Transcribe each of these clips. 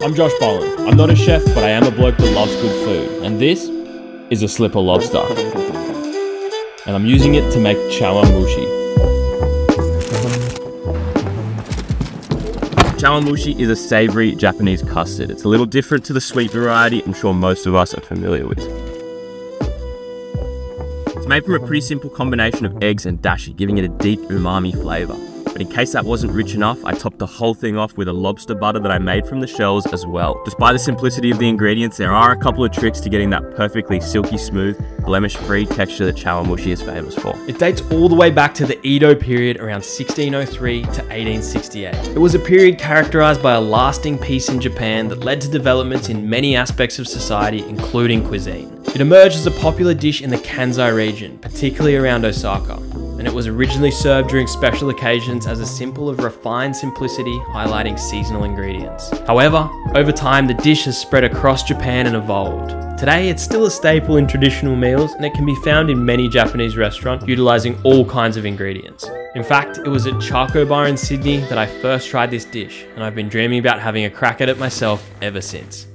I'm Josh Bollen. I'm not a chef, but I am a bloke that loves good food. And this is a Slipper Lobster. And I'm using it to make Chawanmushi. Chawanmushi is a savory Japanese custard. It's a little different to the sweet variety I'm sure most of us are familiar with. It's made from a pretty simple combination of eggs and dashi, giving it a deep umami flavour. But in case that wasn't rich enough, I topped the whole thing off with a lobster butter that I made from the shells as well. Despite the simplicity of the ingredients, there are a couple of tricks to getting that perfectly silky smooth, blemish-free texture that Chawanmushi is famous for. It dates all the way back to the Edo period around 1603 to 1868. It was a period characterized by a lasting peace in Japan that led to developments in many aspects of society, including cuisine. It emerged as a popular dish in the Kansai region, particularly around Osaka. And it was originally served during special occasions as a symbol of refined simplicity, highlighting seasonal ingredients. However, over time the dish has spread across Japan and evolved. Today it's still a staple in traditional meals, and it can be found in many Japanese restaurants utilizing all kinds of ingredients. In fact, it was at Charco Bar in Sydney that I first tried this dish, and I've been dreaming about having a crack at it myself ever since.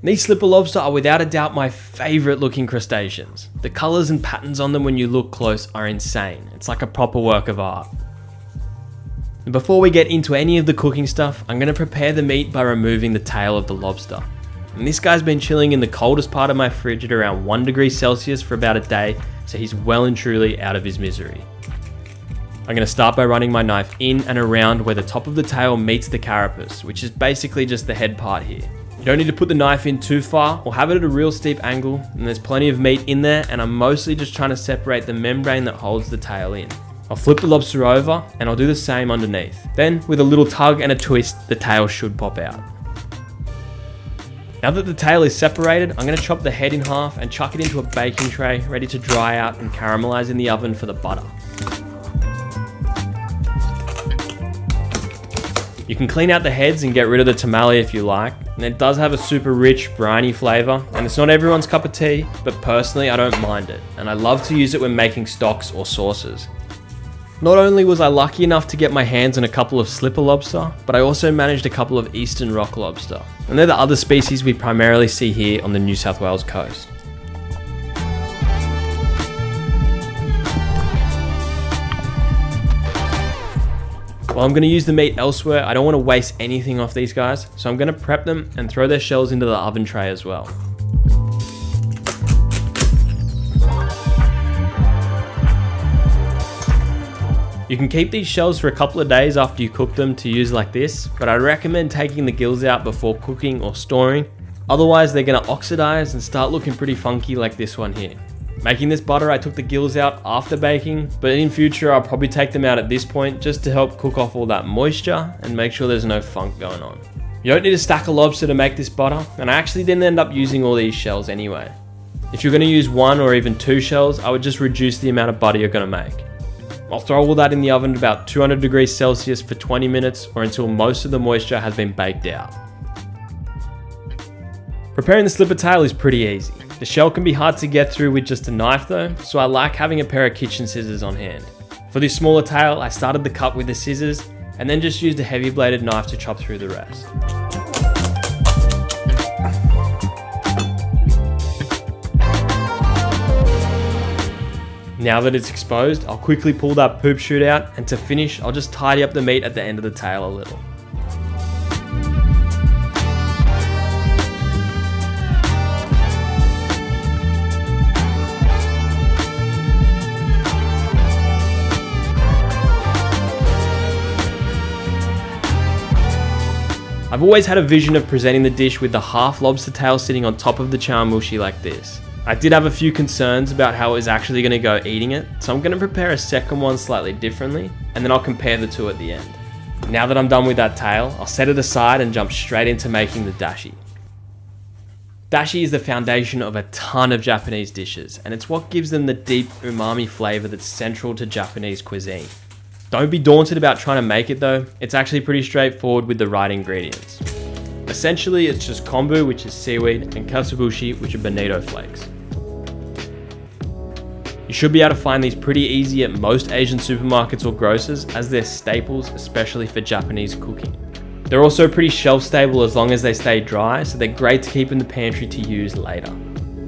These Slipper Lobster are without a doubt my favourite looking crustaceans. The colours and patterns on them when you look close are insane. It's like a proper work of art. And before we get into any of the cooking stuff, I'm going to prepare the meat by removing the tail of the lobster. And this guy's been chilling in the coldest part of my fridge at around 1 degree Celsius for about a day, so he's well and truly out of his misery. I'm going to start by running my knife in and around where the top of the tail meets the carapace, which is basically just the head part here. You don't need to put the knife in too far or have it at a real steep angle, and there's plenty of meat in there, and I'm mostly just trying to separate the membrane that holds the tail in. I'll flip the lobster over and I'll do the same underneath. Then with a little tug and a twist, the tail should pop out. Now that the tail is separated, I'm going to chop the head in half and chuck it into a baking tray ready to dry out and caramelize in the oven for the butter. You can clean out the heads and get rid of the tamale if you like, and it does have a super rich, briny flavour, and it's not everyone's cup of tea, but personally I don't mind it, and I love to use it when making stocks or sauces. Not only was I lucky enough to get my hands on a couple of Slipper Lobster, but I also managed a couple of Eastern Rock Lobster, and they're the other species we primarily see here on the New South Wales coast. While I'm going to use the meat elsewhere, I don't want to waste anything off these guys, so I'm going to prep them and throw their shells into the oven tray as well. You can keep these shells for a couple of days after you cook them to use like this, but I recommend taking the gills out before cooking or storing, otherwise they're going to oxidize and start looking pretty funky like this one here. Making this butter, I took the gills out after baking, but in future I'll probably take them out at this point just to help cook off all that moisture and make sure there's no funk going on. You don't need a stack of lobster to make this butter, and I actually didn't end up using all these shells anyway. If you're going to use 1 or even 2 shells, I would just reduce the amount of butter you're going to make. I'll throw all that in the oven at about 200 degrees Celsius for 20 minutes or until most of the moisture has been baked out. Preparing the slipper tail is pretty easy. The shell can be hard to get through with just a knife though, so I like having a pair of kitchen scissors on hand. For this smaller tail, I started the cut with the scissors and then just used a heavy bladed knife to chop through the rest. Now that it's exposed, I'll quickly pull that poop chute out, and to finish, I'll just tidy up the meat at the end of the tail a little. I've always had a vision of presenting the dish with the half lobster tail sitting on top of the chawanmushi like this. I did have a few concerns about how it was actually going to go eating it, so I'm going to prepare a second one slightly differently, and then I'll compare the two at the end. Now that I'm done with that tail, I'll set it aside and jump straight into making the dashi. Dashi is the foundation of a ton of Japanese dishes, and it's what gives them the deep umami flavour that's central to Japanese cuisine. Don't be daunted about trying to make it though, it's actually pretty straightforward with the right ingredients. Essentially, it's just kombu, which is seaweed, and katsuobushi, which are bonito flakes. You should be able to find these pretty easy at most Asian supermarkets or grocers, as they're staples, especially for Japanese cooking. They're also pretty shelf stable as long as they stay dry, so they're great to keep in the pantry to use later.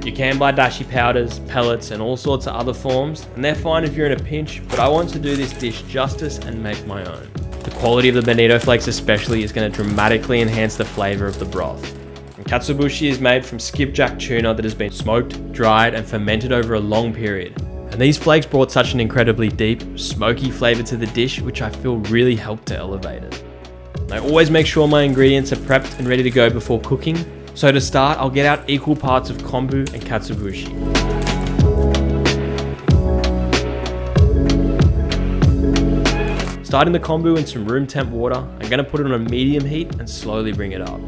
You can buy dashi powders, pellets, and all sorts of other forms, and they're fine if you're in a pinch, but I want to do this dish justice and make my own. The quality of the bonito flakes especially is going to dramatically enhance the flavour of the broth. And katsuobushi is made from skipjack tuna that has been smoked, dried, and fermented over a long period. And these flakes brought such an incredibly deep, smoky flavour to the dish, which I feel really helped to elevate it. I always make sure my ingredients are prepped and ready to go before cooking. So to start, I'll get out equal parts of kombu and katsuobushi. Starting the kombu in some room temp water, I'm going to put it on a medium heat and slowly bring it up.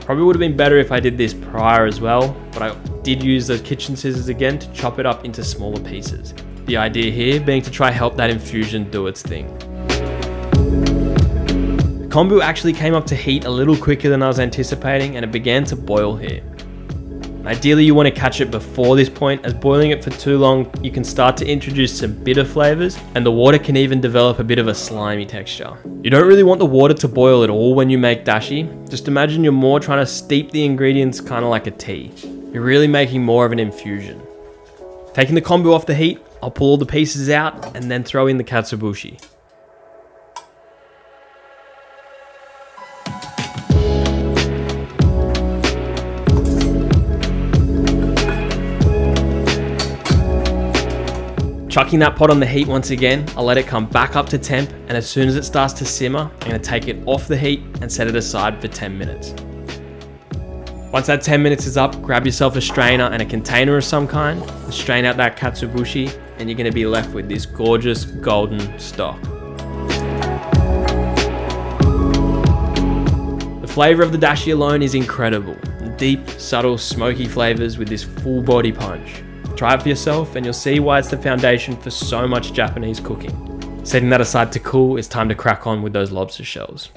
Probably would have been better if I did this prior as well, but I did use those kitchen scissors again to chop it up into smaller pieces. The idea here being to try help that infusion do its thing. The kombu actually came up to heat a little quicker than I was anticipating, and it began to boil here. Ideally you want to catch it before this point, as boiling it for too long you can start to introduce some bitter flavors, and the water can even develop a bit of a slimy texture. You don't really want the water to boil at all when you make dashi. Just imagine you're more trying to steep the ingredients kind of like a tea. You're really making more of an infusion. Taking the kombu off the heat, I'll pull all the pieces out and then throw in the katsuobushi. Chucking that pot on the heat once again, I'll let it come back up to temp, and as soon as it starts to simmer, I'm going to take it off the heat and set it aside for 10 minutes. Once that 10 minutes is up, grab yourself a strainer and a container of some kind, and strain out that katsuobushi, and you're going to be left with this gorgeous golden stock. The flavour of the dashi alone is incredible. Deep, subtle, smoky flavours with this full body punch. Try it for yourself and you'll see why it's the foundation for so much Japanese cooking. Setting that aside to cool, it's time to crack on with those lobster shells.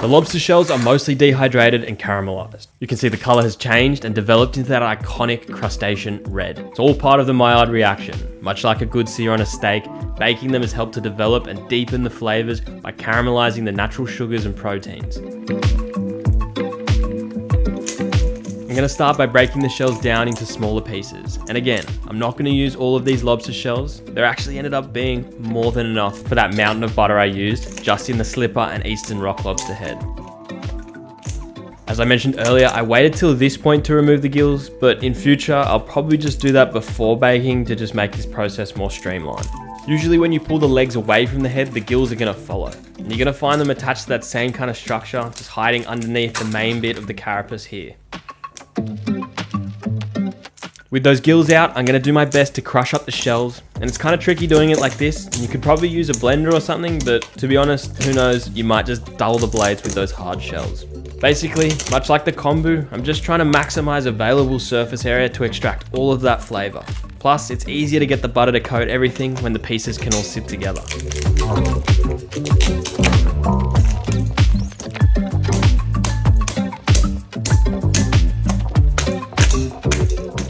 The lobster shells are mostly dehydrated and caramelized. You can see the color has changed and developed into that iconic crustacean red. It's all part of the Maillard reaction. Much like a good sear on a steak, baking them has helped to develop and deepen the flavors by caramelizing the natural sugars and proteins. I'm going to start by breaking the shells down into smaller pieces. And again, I'm not going to use all of these lobster shells. There actually ended up being more than enough for that mountain of butter I used just in the Slipper and Eastern rock lobster head. As I mentioned earlier, I waited till this point to remove the gills, but in future, I'll probably just do that before baking to just make this process more streamlined. Usually when you pull the legs away from the head, the gills are going to follow. And you're going to find them attached to that same kind of structure, just hiding underneath the main bit of the carapace here. With those gills out, I'm going to do my best to crush up the shells, and it's kind of tricky doing it like this, and you could probably use a blender or something, but to be honest, who knows, you might just dull the blades with those hard shells. Basically, much like the kombu, I'm just trying to maximize available surface area to extract all of that flavor. Plus, it's easier to get the butter to coat everything when the pieces can all sit together.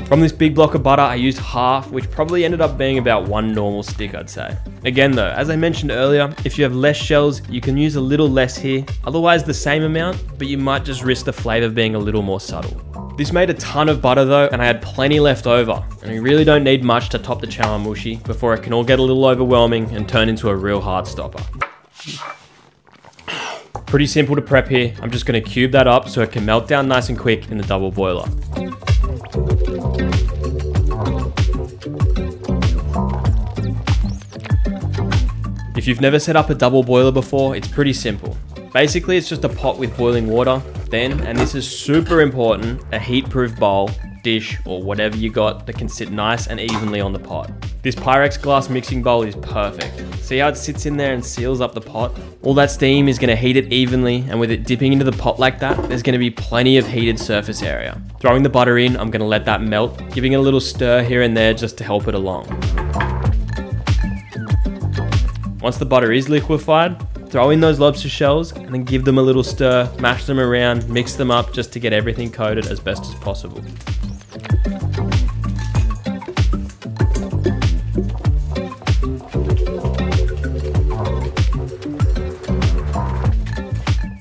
From this big block of butter, I used half, which probably ended up being about one normal stick, I'd say. Again though, as I mentioned earlier, if you have less shells, you can use a little less here, otherwise the same amount, but you might just risk the flavor being a little more subtle. This made a ton of butter though, and I had plenty left over, and you really don't need much to top the chawanmushi before it can all get a little overwhelming and turn into a real hard stopper. Pretty simple to prep here. I'm just going to cube that up so it can melt down nice and quick in the double boiler. If you've never set up a double boiler before, it's pretty simple. Basically, it's just a pot with boiling water, then, and this is super important, a heat-proof bowl, dish, or whatever you got that can sit nice and evenly on the pot. This Pyrex glass mixing bowl is perfect. See how it sits in there and seals up the pot? All that steam is going to heat it evenly, and with it dipping into the pot like that, there's going to be plenty of heated surface area. Throwing the butter in, I'm going to let that melt, giving it a little stir here and there just to help it along. Once the butter is liquefied, throw in those lobster shells and then give them a little stir, mash them around, mix them up just to get everything coated as best as possible.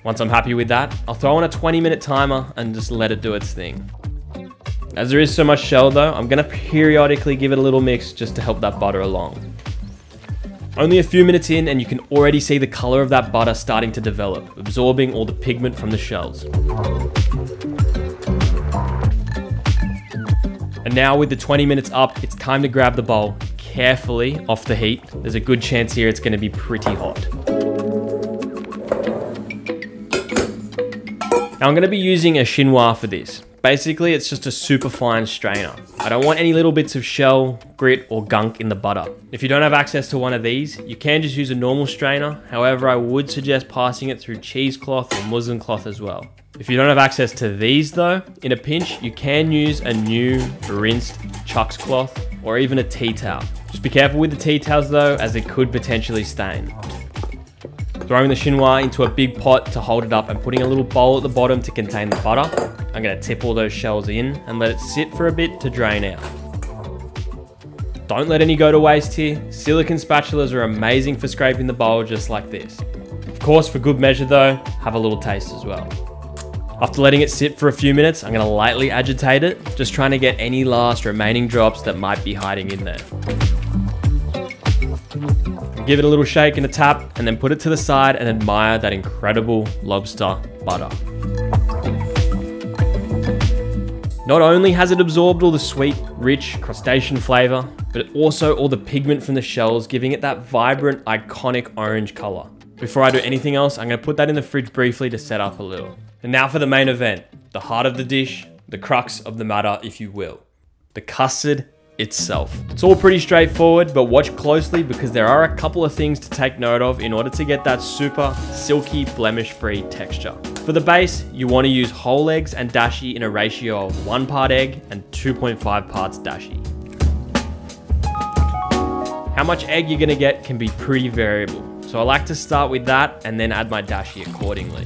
Once I'm happy with that, I'll throw on a 20-minute timer and just let it do its thing. As there is so much shell though, I'm gonna periodically give it a little mix just to help that butter along. Only a few minutes in and you can already see the color of that butter starting to develop, absorbing all the pigment from the shells. And now with the 20 minutes up, it's time to grab the bowl carefully off the heat. There's a good chance here it's gonna be pretty hot. Now I'm gonna be using a chinois for this. Basically, it's just a super fine strainer. I don't want any little bits of shell, grit, or gunk in the butter. If you don't have access to one of these, you can just use a normal strainer. However, I would suggest passing it through cheesecloth or muslin cloth as well. If you don't have access to these though, in a pinch, you can use a new rinsed Chuck's cloth or even a tea towel. Just be careful with the tea towels though, as it could potentially stain. Throwing the chinois into a big pot to hold it up and putting a little bowl at the bottom to contain the butter. I'm gonna tip all those shells in and let it sit for a bit to drain out. Don't let any go to waste here. Silicone spatulas are amazing for scraping the bowl just like this. Of course, for good measure though, have a little taste as well. After letting it sit for a few minutes, I'm gonna lightly agitate it, just trying to get any last remaining drops that might be hiding in there. Give it a little shake and a tap, and then put it to the side and admire that incredible lobster butter. Not only has it absorbed all the sweet, rich crustacean flavor, but also all the pigment from the shells, giving it that vibrant, iconic orange color. Before I do anything else, I'm gonna put that in the fridge briefly to set up a little. And now for the main event, the heart of the dish, the crux of the matter, if you will. The custard itself. It's all pretty straightforward, but watch closely because there are a couple of things to take note of in order to get that super silky, blemish-free texture. For the base, you want to use whole eggs and dashi in a ratio of 1 part egg and 2.5 parts dashi. How much egg you're gonna get can be pretty variable, so I like to start with that and then add my dashi accordingly.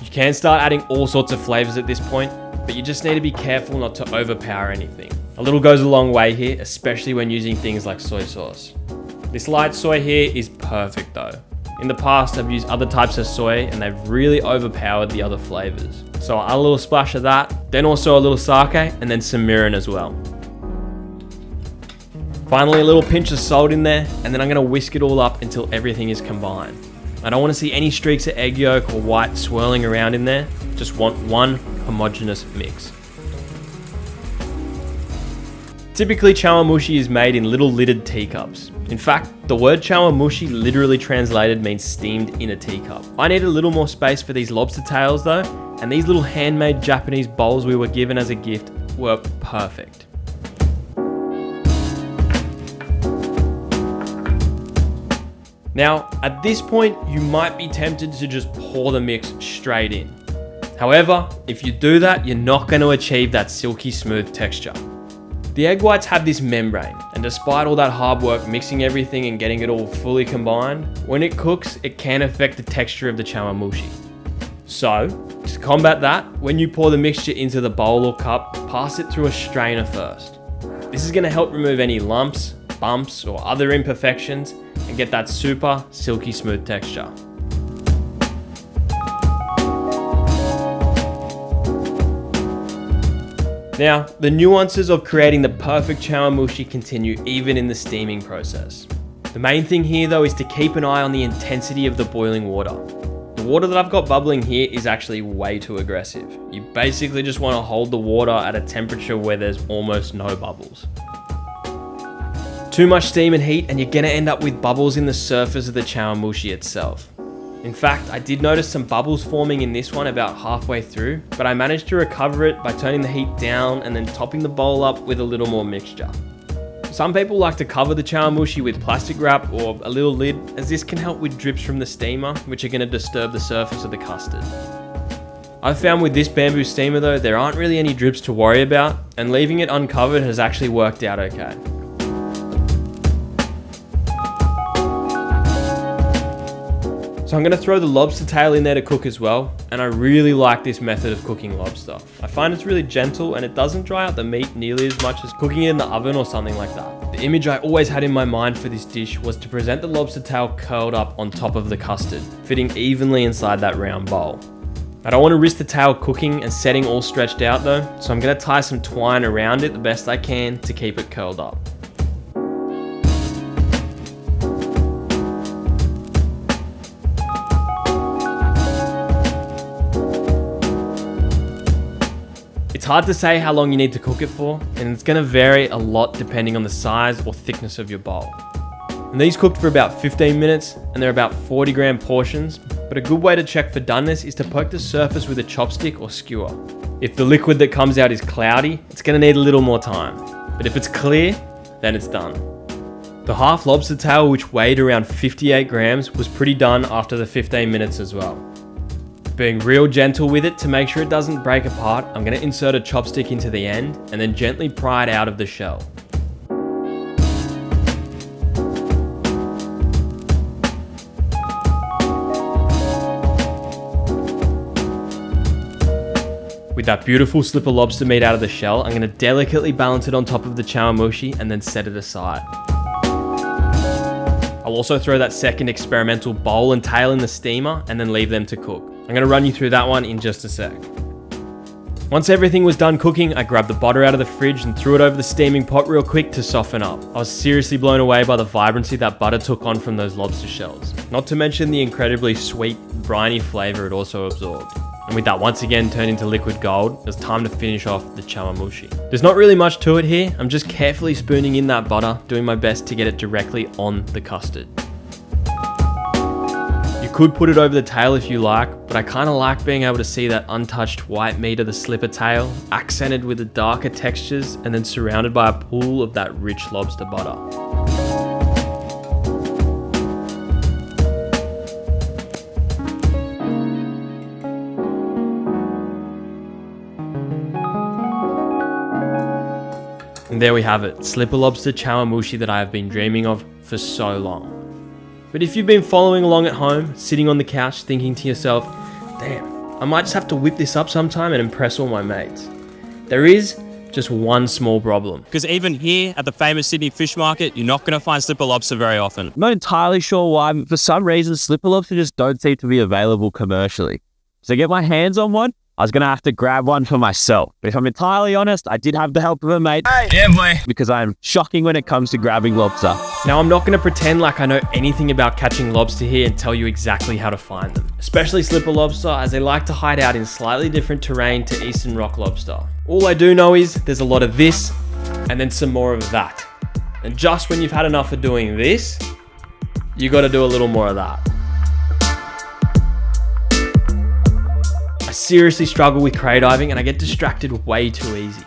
You can start adding all sorts of flavors at this point, but you just need to be careful not to overpower anything. A little goes a long way here, especially when using things like soy sauce. This light soy here is perfect though. In the past, I've used other types of soy and they've really overpowered the other flavors. So I'll add a little splash of that, then also a little sake, and then some mirin as well. Finally, a little pinch of salt in there, and then I'm gonna whisk it all up until everything is combined. I don't want to see any streaks of egg yolk or white swirling around in there. Just want one homogeneous mix. Typically, chawanmushi is made in little lidded teacups. In fact, the word chawanmushi literally translated means steamed in a teacup. I need a little more space for these lobster tails though, and these little handmade Japanese bowls we were given as a gift were perfect. Now, at this point, you might be tempted to just pour the mix straight in. However, if you do that, you're not going to achieve that silky smooth texture. The egg whites have this membrane, and despite all that hard work mixing everything and getting it all fully combined, when it cooks, it can affect the texture of the chawanmushi. So, to combat that, when you pour the mixture into the bowl or cup, pass it through a strainer first. This is going to help remove any lumps, bumps, or other imperfections, and get that super silky smooth texture. Now, the nuances of creating the perfect chawanmushi continue even in the steaming process. The main thing here though is to keep an eye on the intensity of the boiling water. The water that I've got bubbling here is actually way too aggressive. You basically just want to hold the water at a temperature where there's almost no bubbles. Too much steam and heat and you're gonna end up with bubbles in the surface of the chawanmushi itself. In fact, I did notice some bubbles forming in this one about halfway through, but I managed to recover it by turning the heat down and then topping the bowl up with a little more mixture. Some people like to cover the chawanmushi with plastic wrap or a little lid, as this can help with drips from the steamer, which are gonna disturb the surface of the custard. I've found with this bamboo steamer though, there aren't really any drips to worry about, and leaving it uncovered has actually worked out okay. So I'm going to throw the lobster tail in there to cook as well, and I really like this method of cooking lobster. I find it's really gentle and it doesn't dry out the meat nearly as much as cooking it in the oven or something like that. The image I always had in my mind for this dish was to present the lobster tail curled up on top of the custard, fitting evenly inside that round bowl. I don't want to risk the tail cooking and setting all stretched out though, so I'm going to tie some twine around it the best I can to keep it curled up. It's hard to say how long you need to cook it for, and it's going to vary a lot depending on the size or thickness of your bowl. And these cooked for about 15 minutes, and they're about 40 gram portions, but a good way to check for doneness is to poke the surface with a chopstick or skewer. If the liquid that comes out is cloudy, it's going to need a little more time, but if it's clear, then it's done. The half lobster tail, which weighed around 58 grams, was pretty done after the 15 minutes as well. Being real gentle with it to make sure it doesn't break apart, I'm going to insert a chopstick into the end and then gently pry it out of the shell. With that beautiful slipper lobster meat out of the shell, I'm going to delicately balance it on top of the chawanmushi and then set it aside. I'll also throw that second experimental bowl and tail in the steamer and then leave them to cook. I'm going to run you through that one in just a sec. Once everything was done cooking, I grabbed the butter out of the fridge and threw it over the steaming pot real quick to soften up. I was seriously blown away by the vibrancy that butter took on from those lobster shells. Not to mention the incredibly sweet, briny flavor it also absorbed. And with that once again turned into liquid gold, it was time to finish off the chawanmushi. There's not really much to it here. I'm just carefully spooning in that butter, doing my best to get it directly on the custard. You could put it over the tail if you like, but I kind of like being able to see that untouched white meat of the slipper tail, accented with the darker textures and then surrounded by a pool of that rich lobster butter. And there we have it, slipper lobster chawanmushi that I have been dreaming of for so long. But if you've been following along at home, sitting on the couch thinking to yourself, damn, I might just have to whip this up sometime and impress all my mates. There is just one small problem. Because even here at the famous Sydney fish market, you're not going to find slipper lobster very often. I'm not entirely sure why, but for some reason, slipper lobster just don't seem to be available commercially. So to get my hands on one, I was going to have to grab one for myself. But if I'm entirely honest, I did have the help of a mate. Hey. Yeah, boy. Because I'm shocking when it comes to grabbing lobster. Now, I'm not going to pretend like I know anything about catching lobster here and tell you exactly how to find them. Especially slipper lobster, as they like to hide out in slightly different terrain to eastern rock lobster. All I do know is there's a lot of this and then some more of that. And just when you've had enough of doing this, you got to do a little more of that. I seriously struggle with cray diving and I get distracted way too easy.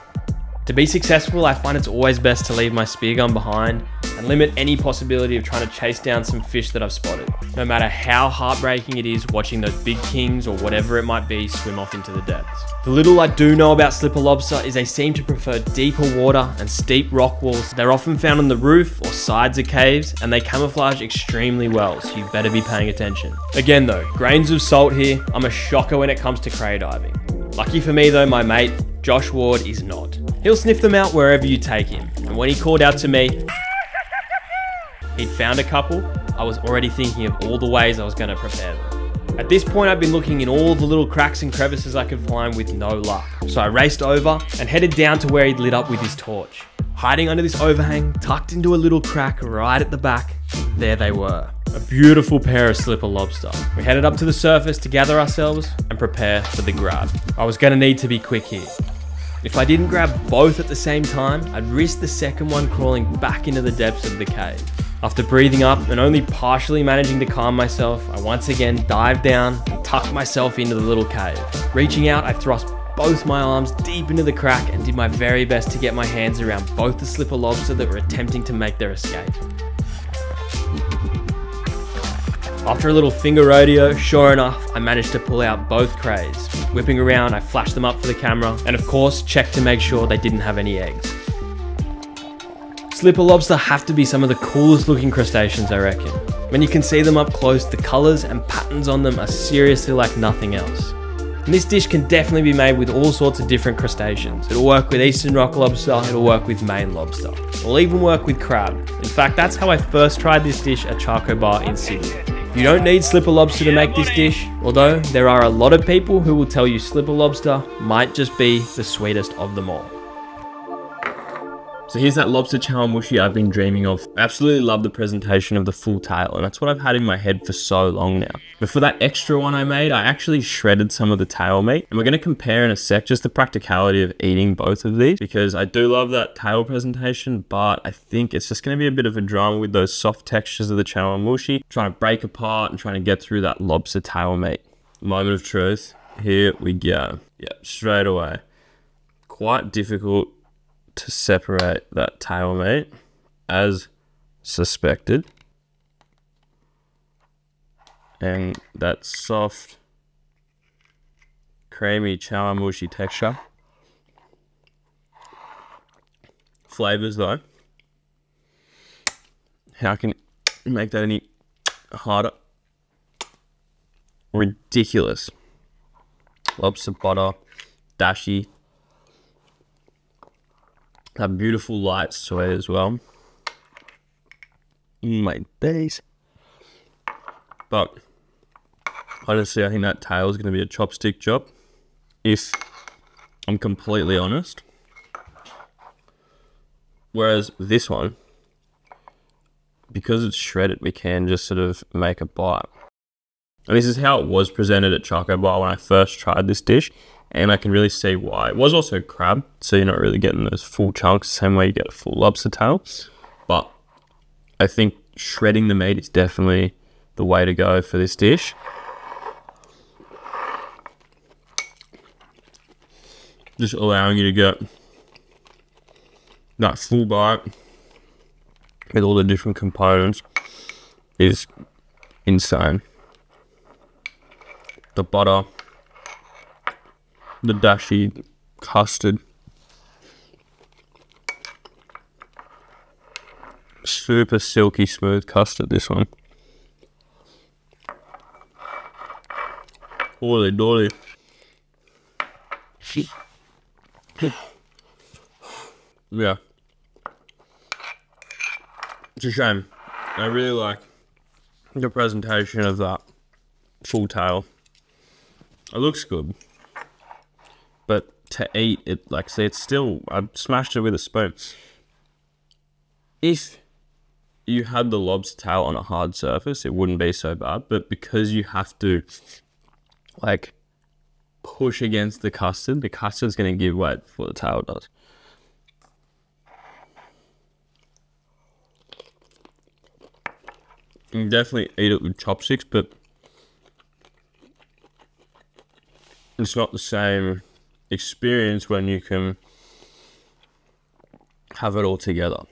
To be successful, I find it's always best to leave my spear gun behind and limit any possibility of trying to chase down some fish that I've spotted. No matter how heartbreaking it is watching those big kings or whatever it might be swim off into the depths. The little I do know about slipper lobster is they seem to prefer deeper water and steep rock walls. They're often found on the roof or sides of caves and they camouflage extremely well, so you better be paying attention. Again though, grains of salt here. I'm a shocker when it comes to cray diving. Lucky for me though, my mate, Josh Ward, is not. He'll sniff them out wherever you take him. And when he called out to me, he'd found a couple, I was already thinking of all the ways I was going to prepare them. At this point, I'd been looking in all the little cracks and crevices I could find with no luck. So I raced over and headed down to where he'd lit up with his torch. Hiding under this overhang, tucked into a little crack right at the back, there they were. A beautiful pair of slipper lobster. We headed up to the surface to gather ourselves and prepare for the grab. I was going to need to be quick here. If I didn't grab both at the same time, I'd risk the second one crawling back into the depths of the cave. After breathing up and only partially managing to calm myself, I once again dived down and tucked myself into the little cave. Reaching out, I thrust both my arms deep into the crack and did my very best to get my hands around both the slipper lobster that were attempting to make their escape. After a little finger rodeo, sure enough, I managed to pull out both crays. Whipping around, I flashed them up for the camera, and of course, checked to make sure they didn't have any eggs. Slipper lobster have to be some of the coolest looking crustaceans, I reckon. When you can see them up close, the colors and patterns on them are seriously like nothing else. And this dish can definitely be made with all sorts of different crustaceans. It'll work with Eastern rock lobster, it'll work with Maine lobster. It'll even work with crab. In fact, that's how I first tried this dish at Charco Bar in Sydney. You don't need slipper lobster to make this dish, although there are a lot of people who will tell you slipper lobster might just be the sweetest of them all. So here's that lobster chawanmushi I've been dreaming of. I absolutely love the presentation of the full tail, and that's what I've had in my head for so long now. But for that extra one I made, I actually shredded some of the tail meat, and we're gonna compare in a sec just the practicality of eating both of these, because I do love that tail presentation, but I think it's just gonna be a bit of a drama with those soft textures of the chawanmushi, trying to break apart and trying to get through that lobster tail meat. Moment of truth, here we go. Yep, straight away. Quite difficult to separate that tail meat as suspected, and that soft creamy chawanmushi texture. Flavors though, how can you make that any harder? Ridiculous. Lobster butter, dashi, that beautiful light soy as well. My days. But honestly, I think that tail is going to be a chopstick job, if I'm completely honest. Whereas this one, because it's shredded, we can just sort of make a bite. And this is how it was presented at Charco Bar when I first tried this dish. And I can really see why. It was also crab, so you're not really getting those full chunks the same way you get a full lobster tail. But I think shredding the meat is definitely the way to go for this dish. Just allowing you to get that full bite with all the different components is insane. The butter, the dashi, custard, super silky smooth custard, this one. Holy dolly. Yeah. It's a shame. I really like the presentation of that full tail. It looks good. But to eat it, like, see, it's still, I smashed it with a spoon. If you had the lobster tail on a hard surface, it wouldn't be so bad. But because you have to, like, push against the custard's going to give way before the tail does. You can definitely eat it with chopsticks, but it's not the same experience when you can have it all together.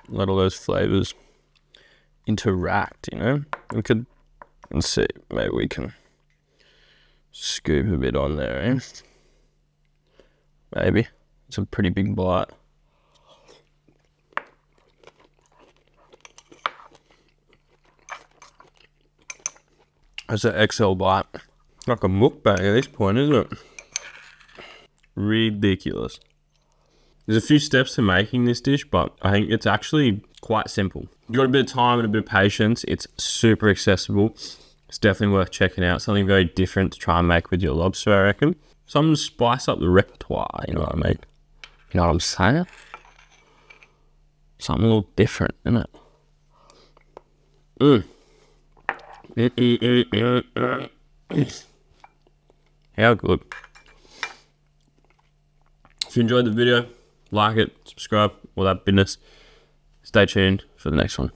Let all those flavors interact, you know? Let's see, maybe we can scoop a bit on there, eh? Maybe. It's a pretty big bite. That's an XL bite. Like a mukbang at this point, isn't it? Ridiculous. There's a few steps to making this dish, but I think it's actually quite simple. You've got a bit of time and a bit of patience. It's super accessible. It's definitely worth checking out. Something very different to try and make with your lobster, I reckon. Something to spice up the repertoire, you know what I mean? You know what I'm saying? Something a little different, isn't it? How good. If you enjoyed the video, like it, subscribe, all that business. Stay tuned for the next one.